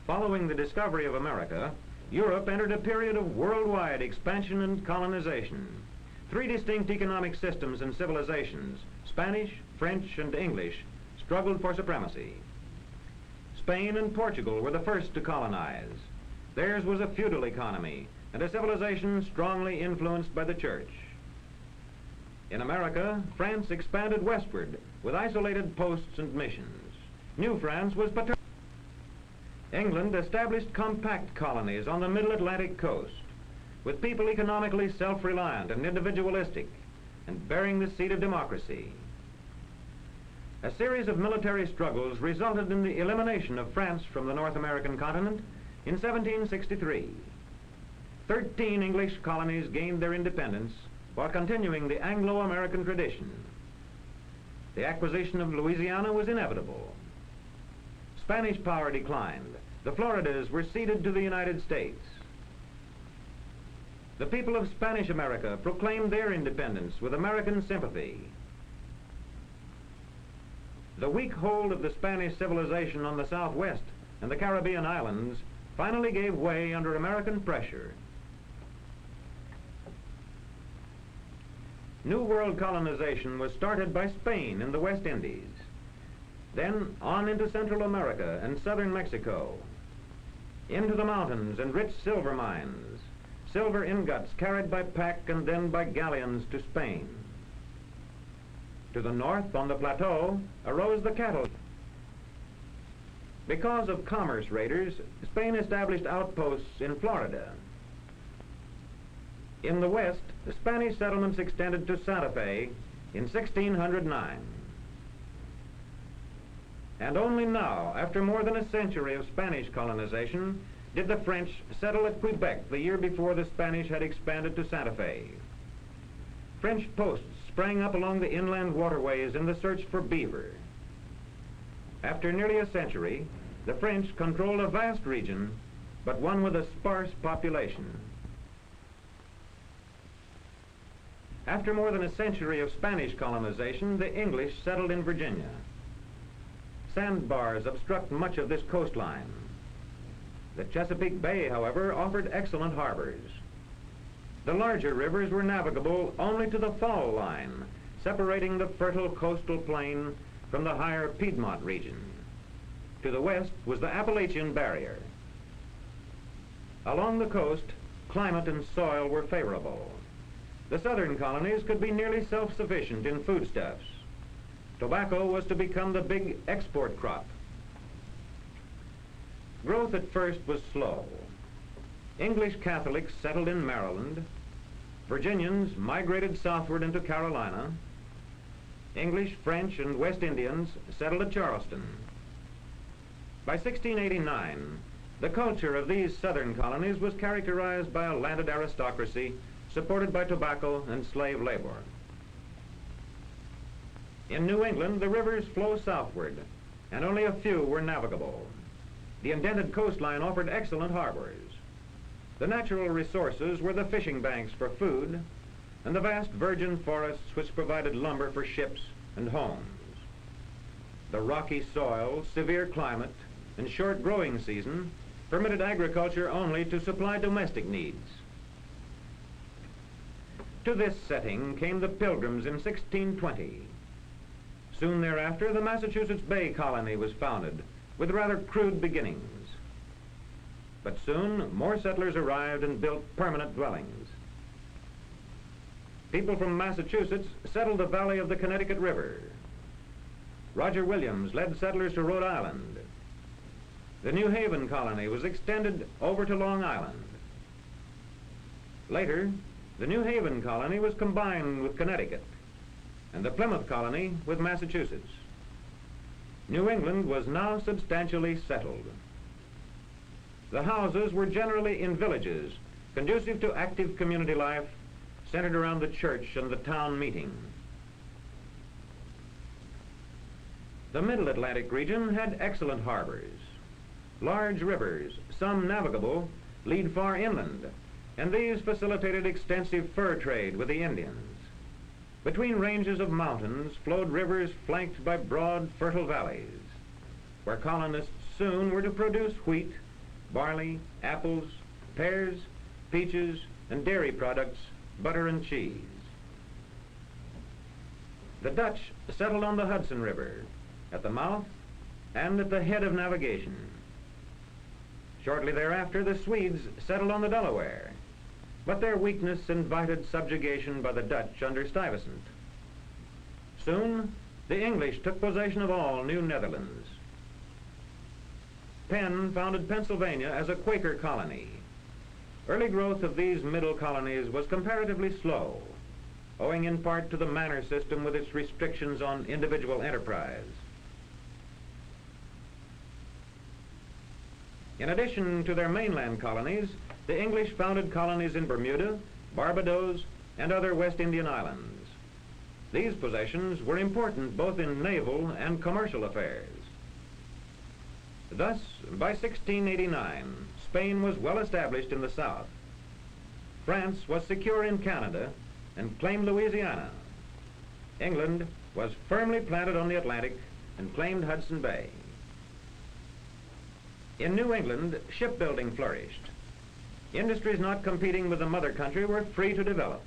Following the discovery of America, Europe entered a period of worldwide expansion and colonization. Three distinct economic systems and civilizations, Spanish, French, and English, struggled for supremacy. Spain and Portugal were the first to colonize. Theirs was a feudal economy and a civilization strongly influenced by the church. In America, France expanded westward with isolated posts and missions. New France was paternal. England established compact colonies on the middle Atlantic coast, with people economically self-reliant and individualistic, and bearing the seed of democracy. A series of military struggles resulted in the elimination of France from the North American continent in 1763. 13 English colonies gained their independence while continuing the Anglo-American tradition. The acquisition of Louisiana was inevitable. Spanish power declined. The Floridas were ceded to the United States. The people of Spanish America proclaimed their independence with American sympathy. The weak hold of the Spanish civilization on the Southwest and the Caribbean islands finally gave way under American pressure. New World colonization was started by Spain in the West Indies, then on into Central America and southern Mexico, into the mountains and rich silver mines, silver ingots carried by pack and then by galleons to Spain. To the north on the plateau arose the cattle. Because of commerce raiders, Spain established outposts in Florida. In the west, the Spanish settlements extended to Santa Fe in 1609. And only now, after more than a century of Spanish colonization, did the French settle at Quebec the year before the Spanish had expanded to Santa Fe. French posts sprang up along the inland waterways in the search for beaver. After nearly a century, the French controlled a vast region, but one with a sparse population. After more than a century of Spanish colonization, the English settled in Virginia. Sandbars obstruct much of this coastline. The Chesapeake Bay, however, offered excellent harbors. The larger rivers were navigable only to the fall line, separating the fertile coastal plain from the higher Piedmont region. To the west was the Appalachian Barrier. Along the coast, climate and soil were favorable. The southern colonies could be nearly self-sufficient in foodstuffs. Tobacco was to become the big export crop. Growth at first was slow. English Catholics settled in Maryland. Virginians migrated southward into Carolina. English, French, and West Indians settled at Charleston. By 1689, the culture of these southern colonies was characterized by a landed aristocracy supported by tobacco and slave labor. In New England, the rivers flow southward, and only a few were navigable. The indented coastline offered excellent harbors. The natural resources were the fishing banks for food, and the vast virgin forests which provided lumber for ships and homes. The rocky soil, severe climate, and short growing season permitted agriculture only to supply domestic needs. To this setting came the Pilgrims in 1620. Soon thereafter, the Massachusetts Bay Colony was founded, with rather crude beginnings. But soon, more settlers arrived and built permanent dwellings. People from Massachusetts settled the valley of the Connecticut River. Roger Williams led settlers to Rhode Island. The New Haven Colony was extended over to Long Island. Later, the New Haven Colony was combined with Connecticut, and the Plymouth Colony with Massachusetts. New England was now substantially settled. The houses were generally in villages, conducive to active community life, centered around the church and the town meeting. The Middle Atlantic region had excellent harbors. Large rivers, some navigable, lead far inland, and these facilitated extensive fur trade with the Indians. Between ranges of mountains flowed rivers flanked by broad, fertile valleys, where colonists soon were to produce wheat barley, apples, pears, peaches, and dairy products, butter and cheese. The Dutch settled on the Hudson River, at the mouth and at the head of navigation. Shortly thereafter, the Swedes settled on the Delaware, but their weakness invited subjugation by the Dutch under Stuyvesant. Soon, the English took possession of all New Netherlands. Penn founded Pennsylvania as a Quaker colony. Early growth of these middle colonies was comparatively slow, owing in part to the manor system with its restrictions on individual enterprise. In addition to their mainland colonies, the English founded colonies in Bermuda, Barbados, and other West Indian islands. These possessions were important both in naval and commercial affairs. Thus, by 1689, Spain was well established in the south. France was secure in Canada and claimed Louisiana. England was firmly planted on the Atlantic and claimed Hudson Bay. In New England, shipbuilding flourished. Industries not competing with the mother country were free to develop.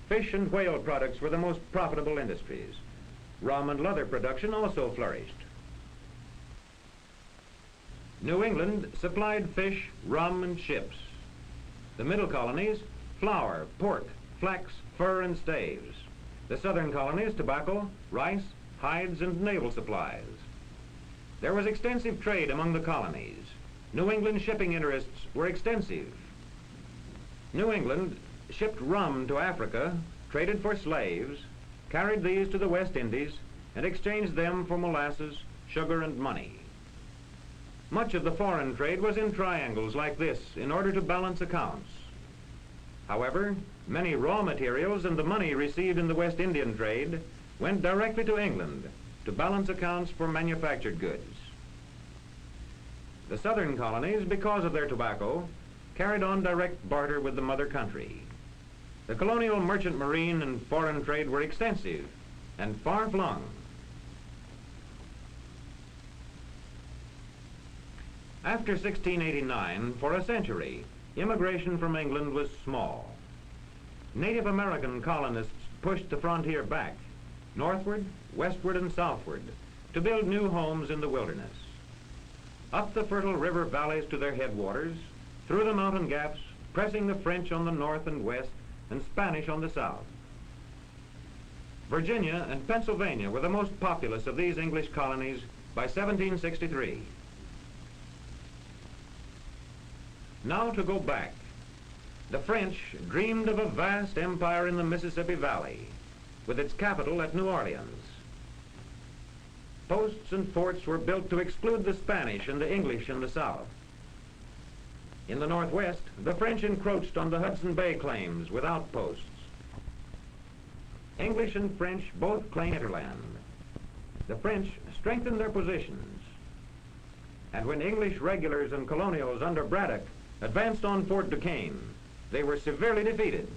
Fish and whale products were the most profitable industries. Rum and leather production also flourished. New England supplied fish, rum, and ships. The middle colonies, flour, pork, flax, fur, and staves. The southern colonies, tobacco, rice, hides, and naval supplies. There was extensive trade among the colonies. New England shipping interests were extensive. New England shipped rum to Africa, traded for slaves, carried these to the West Indies, and exchanged them for molasses, sugar, and money. Much of the foreign trade was in triangles like this in order to balance accounts. However, many raw materials and the money received in the West Indian trade went directly to England to balance accounts for manufactured goods. The southern colonies, because of their tobacco, carried on direct barter with the mother country. The colonial merchant marine and foreign trade were extensive and far-flung. After 1689, for a century, immigration from England was small. Native American colonists pushed the frontier back, northward, westward, and southward, to build new homes in the wilderness. Up the fertile river valleys to their headwaters, through the mountain gaps, pressing the French on the north and west, and Spanish on the south. Virginia and Pennsylvania were the most populous of these English colonies by 1763. Now to go back. The French dreamed of a vast empire in the Mississippi Valley, with its capital at New Orleans. Posts and forts were built to exclude the Spanish and the English in the south. In the northwest, the French encroached on the Hudson Bay claims with outposts. English and French both claimed hinterland. The French strengthened their positions, and when English regulars and colonials under Braddock advanced on Fort Duquesne, they were severely defeated.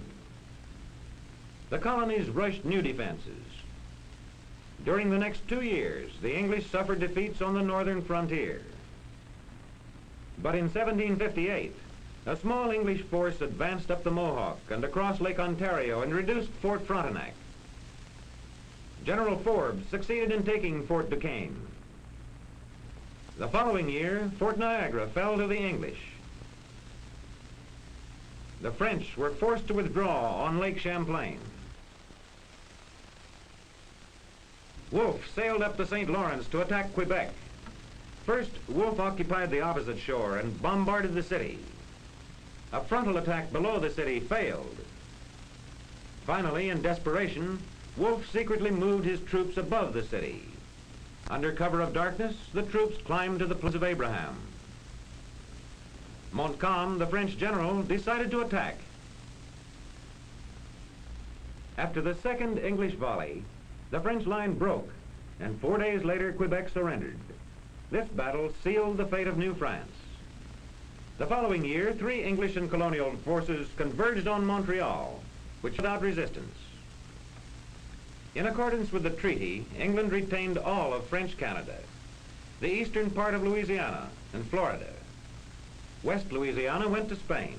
The colonies rushed new defenses. During the next 2 years, the English suffered defeats on the northern frontier. But in 1758, a small English force advanced up the Mohawk and across Lake Ontario and reduced Fort Frontenac. General Forbes succeeded in taking Fort Duquesne. The following year, Fort Niagara fell to the English. The French were forced to withdraw on Lake Champlain. Wolfe sailed up the St. Lawrence to attack Quebec. First, Wolfe occupied the opposite shore and bombarded the city. A frontal attack below the city failed. Finally, in desperation, Wolfe secretly moved his troops above the city. Under cover of darkness, the troops climbed to the Plains of Abraham. Montcalm, the French general, decided to attack. After the second English volley, the French line broke, and 4 days later Quebec surrendered. This battle sealed the fate of New France. The following year, 3 English and colonial forces converged on Montreal, which shut out resistance. In accordance with the treaty, England retained all of French Canada, the eastern part of Louisiana and Florida. West Louisiana went to Spain.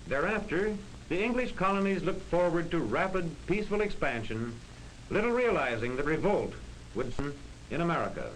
Thereafter, the English colonies looked forward to rapid, peaceful expansion, little realizing that revolt would soon in America.